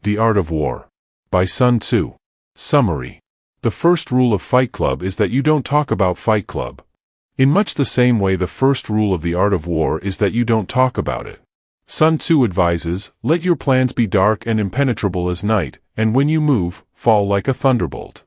The Art of War. By Sun Tzu. Summary. The first rule of Fight Club is that you don't talk about Fight Club. In much the same way, the first rule of the Art of War is that you don't talk about it. Sun Tzu advises, let your plans be dark and impenetrable as night, and when you move, fall like a thunderbolt.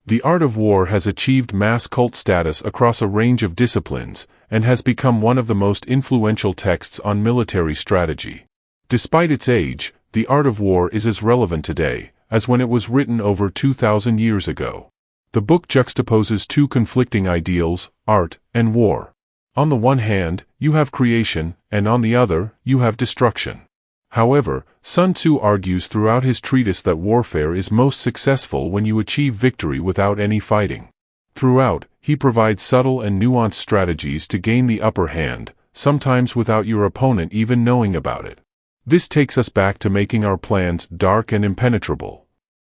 The Art of War has achieved mass cult status across a range of disciplines, and has become one of the most influential texts on military strategy. Despite its age, The Art of War is as relevant today as when it was written over 2,000 years ago. The book juxtaposes two conflicting ideals, art and war. On the one hand, you have creation, and on the other, you have destruction. However, Sun Tzu argues throughout his treatise that warfare is most successful when you achieve victory without any fighting. Throughout, he provides subtle and nuanced strategies to gain the upper hand, sometimes without your opponent even knowing about it. This takes us back to making our plans dark and impenetrable.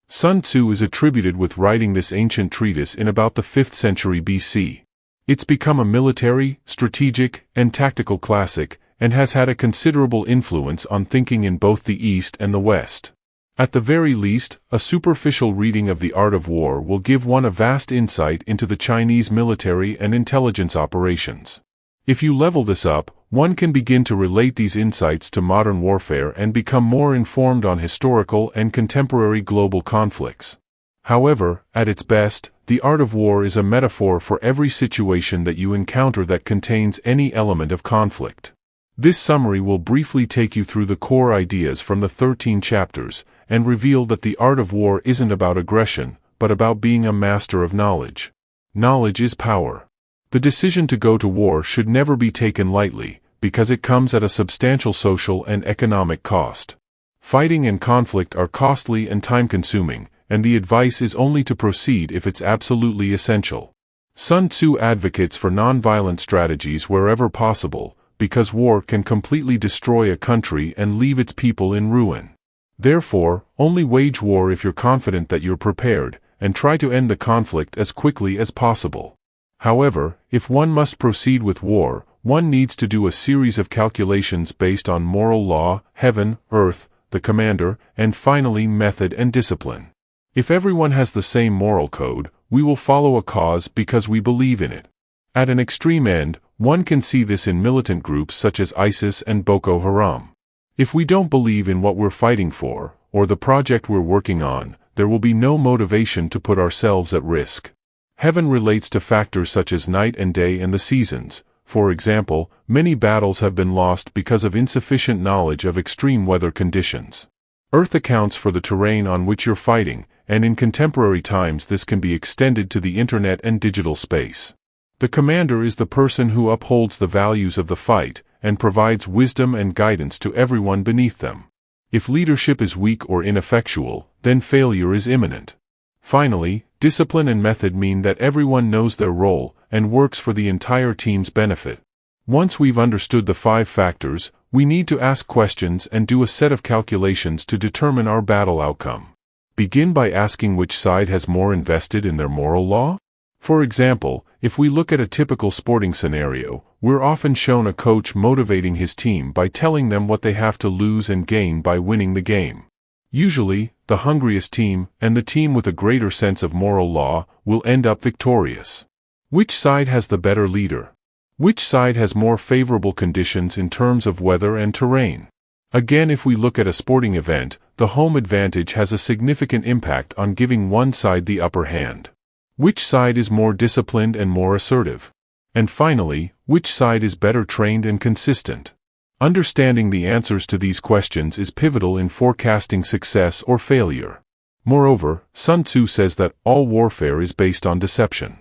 Sun Tzu is attributed with writing this ancient treatise in about the 5th century BC. It's become a military, strategic, and tactical classic, and has had a considerable influence on thinking in both the East and the West. At the very least, a superficial reading of The Art of War will give one a vast insight into the Chinese military and intelligence operations. If you level this up, one can begin to relate these insights to modern warfare and become more informed on historical and contemporary global conflicts. However, at its best, The Art of War is a metaphor for every situation that you encounter that contains any element of conflict. This summary will briefly take you through the core ideas from the 13 chapters, and reveal that the art of war isn't about aggression, but about being a master of knowledge. Knowledge is power. The decision to go to war should never be taken lightly, because it comes at a substantial social and economic cost. Fighting and conflict are costly and time-consuming, and the advice is only to proceed if it's absolutely essential. Sun Tzu advocates for non-violent strategies wherever possible, because war can completely destroy a country and leave its people in ruin. Therefore, only wage war if you're confident that you're prepared, and try to end the conflict as quickly as possible. However, if one must proceed with war, one needs to do a series of calculations based on moral law, heaven, earth, the commander, and finally method and discipline. If everyone has the same moral code, we will follow a cause because we believe in it. At an extreme end, one can see this in militant groups such as ISIS and Boko Haram. If we don't believe in what we're fighting for, or the project we're working on, there will be no motivation to put ourselves at risk. Heaven relates to factors such as night and day and the seasons. For example, many battles have been lost because of insufficient knowledge of extreme weather conditions. Earth accounts for the terrain on which you're fighting, and in contemporary times this can be extended to the internet and digital space. The commander is the person who upholds the values of the fight, and provides wisdom and guidance to everyone beneath them. If leadership is weak or ineffectual, then failure is imminent. Finally, discipline and method mean that everyone knows their role, and works for the entire team's benefit. Once we've understood the 5 factors, we need to ask questions and do a set of calculations to determine our battle outcome. Begin by asking which side has more invested in their moral law. For example, if we look at a typical sporting scenario, we're often shown a coach motivating his team by telling them what they have to lose and gain by winning the game. Usually, the hungriest team, and the team with a greater sense of moral law, will end up victorious. Which side has the better leader? Which side has more favorable conditions in terms of weather and terrain? Again, if we look at a sporting event, the home advantage has a significant impact on giving one side the upper hand. Which side is more disciplined and more assertive? And finally, which side is better trained and consistent? Understanding the answers to these questions is pivotal in forecasting success or failure. Moreover, Sun Tzu says that all warfare is based on deception.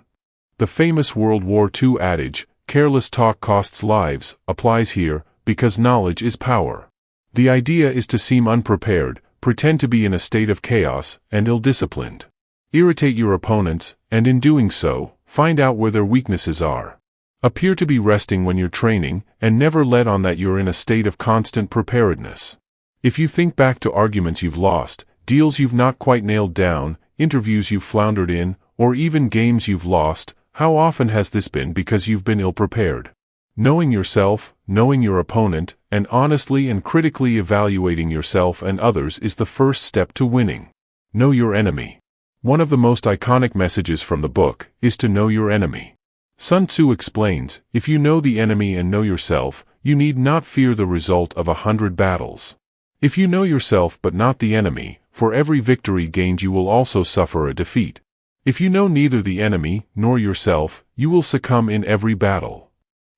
The famous World War II adage, "Careless talk costs lives," applies here, because knowledge is power. The idea is to seem unprepared, pretend to be in a state of chaos, and ill-disciplined. Irritate your opponents, and in doing so, find out where their weaknesses are. Appear to be resting when you're training, and never let on that you're in a state of constant preparedness. If you think back to arguments you've lost, deals you've not quite nailed down, interviews you've floundered in, or even games you've lost, how often has this been because you've been ill-prepared? Knowing yourself, knowing your opponent, and honestly and critically evaluating yourself and others is the first step to winning. Know your enemy. One of the most iconic messages from the book is to know your enemy. Sun Tzu explains, if you know the enemy and know yourself, you need not fear the result of 100 battles. If you know yourself but not the enemy, for every victory gained you will also suffer a defeat. If you know neither the enemy nor yourself, you will succumb in every battle.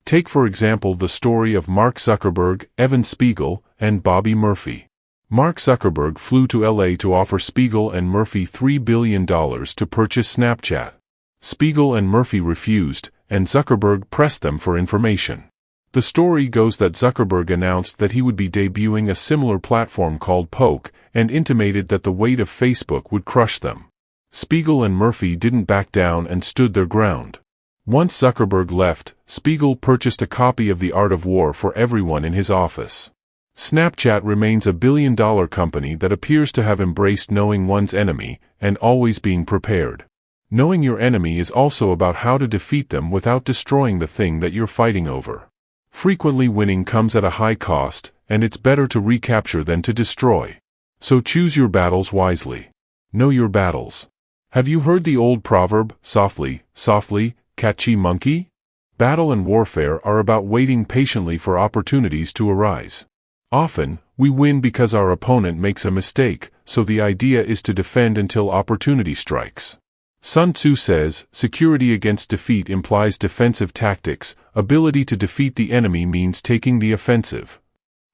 Take for example the story of Mark Zuckerberg, Evan Spiegel, and Bobby Murphy. Mark Zuckerberg flew to LA to offer Spiegel and Murphy $3 billion to purchase Snapchat. Spiegel and Murphy refused, and Zuckerberg pressed them for information. The story goes that Zuckerberg announced that he would be debuting a similar platform called Poke, and intimated that the weight of Facebook would crush them. Spiegel and Murphy didn't back down and stood their ground. Once Zuckerberg left, Spiegel purchased a copy of The Art of War for everyone in his office. Snapchat remains a billion-dollar company that appears to have embraced knowing one's enemy and always being prepared. Knowing your enemy is also about how to defeat them without destroying the thing that you're fighting over. Frequently winning comes at a high cost, and it's better to recapture than to destroy. So choose your battles wisely. Know your battles. Have you heard the old proverb, softly, softly, catchy monkey? Battle and warfare are about waiting patiently for opportunities to arise. Often, we win because our opponent makes a mistake, so the idea is to defend until opportunity strikes. Sun Tzu says, security against defeat implies defensive tactics, ability to defeat the enemy means taking the offensive.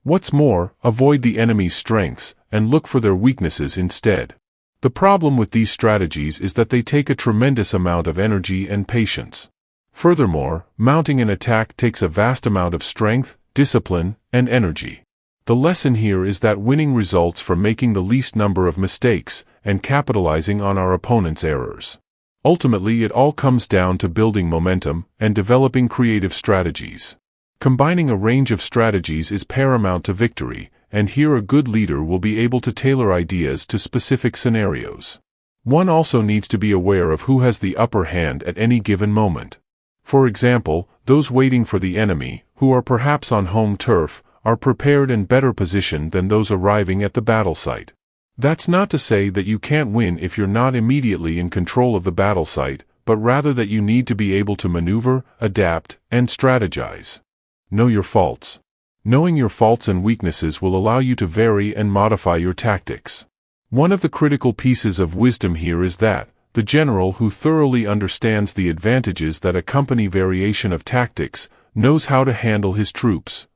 What's more, avoid the enemy's strengths, and look for their weaknesses instead. The problem with these strategies is that they take a tremendous amount of energy and patience. Furthermore, mounting an attack takes a vast amount of strength, discipline, and energy. The lesson here is that winning results from making the least number of mistakes, and capitalizing on our opponent's errors. Ultimately, it all comes down to building momentum, and developing creative strategies. Combining a range of strategies is paramount to victory, and here a good leader will be able to tailor ideas to specific scenarios. One also needs to be aware of who has the upper hand at any given moment. For example, those waiting for the enemy, who are perhaps on home turf, are prepared and better positioned than those arriving at the battle site. That's not to say that you can't win if you're not immediately in control of the battle site, but rather that you need to be able to maneuver, adapt, and strategize. Know your faults. Knowing your faults and weaknesses will allow you to vary and modify your tactics. One of the critical pieces of wisdom here is that the general who thoroughly understands the advantages that accompany variation of tactics knows how to handle his troops.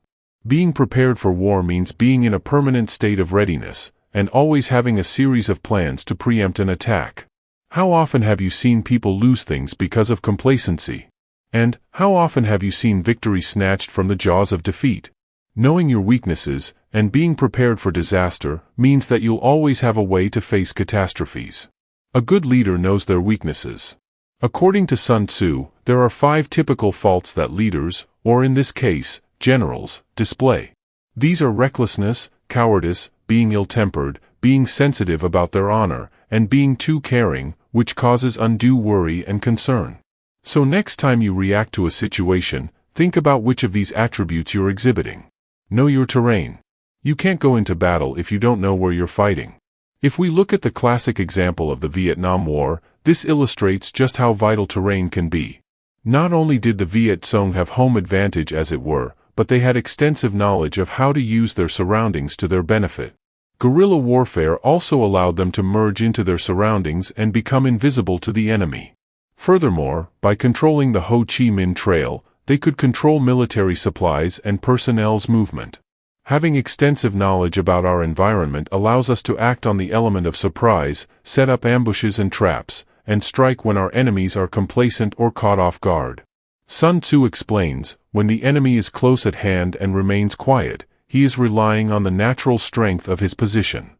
Being prepared for war means being in a permanent state of readiness, and always having a series of plans to preempt an attack. How often have you seen people lose things because of complacency? And how often have you seen victory snatched from the jaws of defeat? Knowing your weaknesses, and being prepared for disaster, means that you'll always have a way to face catastrophes. A good leader knows their weaknesses. According to Sun Tzu, there are 5 typical faults that leaders, or in this case, generals, display. These are recklessness, cowardice, being ill-tempered, being sensitive about their honor, and being too caring, which causes undue worry and concern. So next time you react to a situation, think about which of these attributes you're exhibiting. Know your terrain. You can't go into battle if you don't know where you're fighting. If we look at the classic example of the Vietnam War, this illustrates just how vital terrain can be. Not only did the Viet Cong have home advantage as it were, but they had extensive knowledge of how to use their surroundings to their benefit. Guerrilla warfare also allowed them to merge into their surroundings and become invisible to the enemy. Furthermore, by controlling the Ho Chi Minh Trail, they could control military supplies and personnel's movement. Having extensive knowledge about our environment allows us to act on the element of surprise, set up ambushes and traps, and strike when our enemies are complacent or caught off guard. Sun Tzu explains, when the enemy is close at hand and remains quiet, he is relying on the natural strength of his position.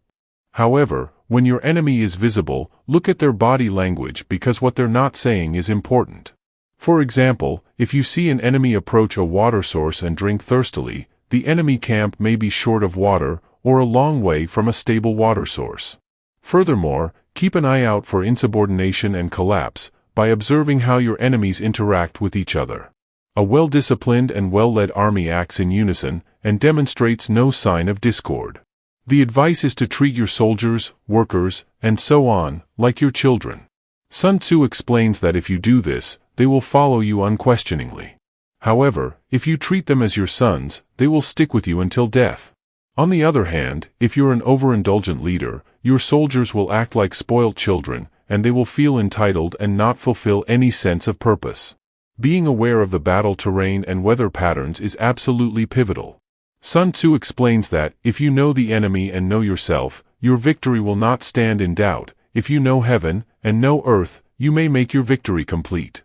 However, when your enemy is visible, look at their body language because what they're not saying is important. For example, if you see an enemy approach a water source and drink thirstily, the enemy camp may be short of water or a long way from a stable water source. Furthermore, keep an eye out for insubordination and collapse by observing how your enemies interact with each other. A well-disciplined and well-led army acts in unison and demonstrates no sign of discord. The advice is to treat your soldiers, workers, and so on, like your children. Sun Tzu explains that if you do this, they will follow you unquestioningly. However, if you treat them as your sons, they will stick with you until death. On the other hand, if you're an overindulgent leader, your soldiers will act like spoilt children, and they will feel entitled and not fulfill any sense of purpose. Being aware of the battle terrain and weather patterns is absolutely pivotal. Sun Tzu explains that, if you know the enemy and know yourself, your victory will not stand in doubt. If you know heaven and know earth, you may make your victory complete.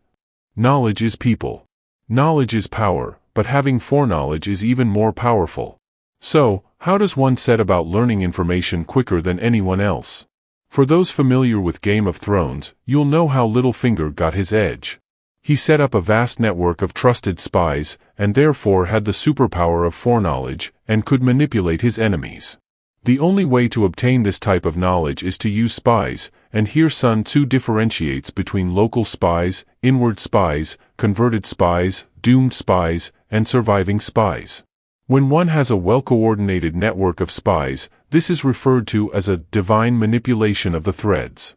Knowledge is people. Knowledge is power, but having foreknowledge is even more powerful. So, how does one set about learning information quicker than anyone else? For those familiar with Game of Thrones, you'll know how Littlefinger got his edge. He set up a vast network of trusted spies, and therefore had the superpower of foreknowledge, and could manipulate his enemies. The only way to obtain this type of knowledge is to use spies, and here Sun Tzu differentiates between local spies, inward spies, converted spies, doomed spies, and surviving spies. When one has a well-coordinated network of spies, this is referred to as a divine manipulation of the threads.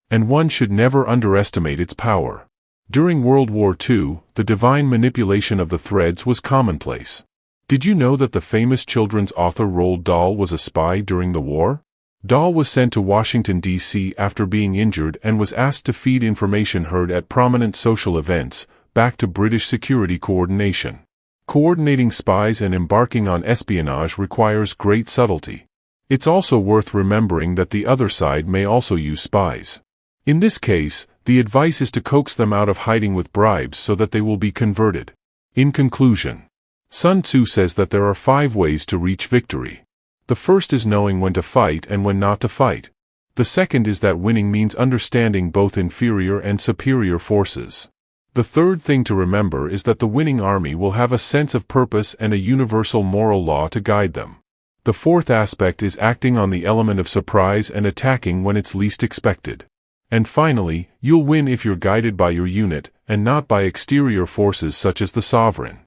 And one should never underestimate its power. During World War II, the divine manipulation of the threads was commonplace. Did you know that the famous children's author Roald Dahl was a spy during the war? Dahl was sent to Washington, D.C. after being injured and was asked to feed information heard at prominent social events, back to British security coordination. Coordinating spies and embarking on espionage requires great subtlety. It's also worth remembering that the other side may also use spies. In this case, the advice is to coax them out of hiding with bribes so that they will be converted. In conclusion, Sun Tzu says that there are 5 ways to reach victory. The first is knowing when to fight and when not to fight. The second is that winning means understanding both inferior and superior forces. The third thing to remember is that the winning army will have a sense of purpose and a universal moral law to guide them. The fourth aspect is acting on the element of surprise and attacking when it's least expected. And finally, you'll win if you're guided by your unit, and not by exterior forces such as the sovereign.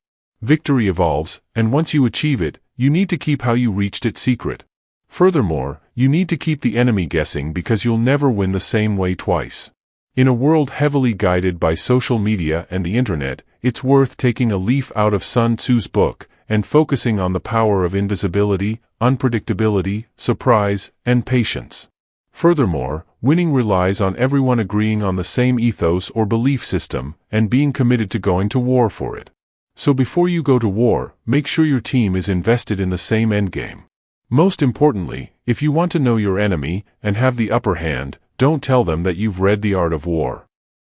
Victory evolves, and once you achieve it, you need to keep how you reached it secret. Furthermore, you need to keep the enemy guessing because you'll never win the same way twice. In a world heavily guided by social media and the internet, it's worth taking a leaf out of Sun Tzu's book and focusing on the power of invisibility, unpredictability, surprise, and patience. Furthermore, winning relies on everyone agreeing on the same ethos or belief system and being committed to going to war for it. So before you go to war, make sure your team is invested in the same endgame. Most importantly, if you want to know your enemy and have the upper hand, don't tell them that you've read The Art of War.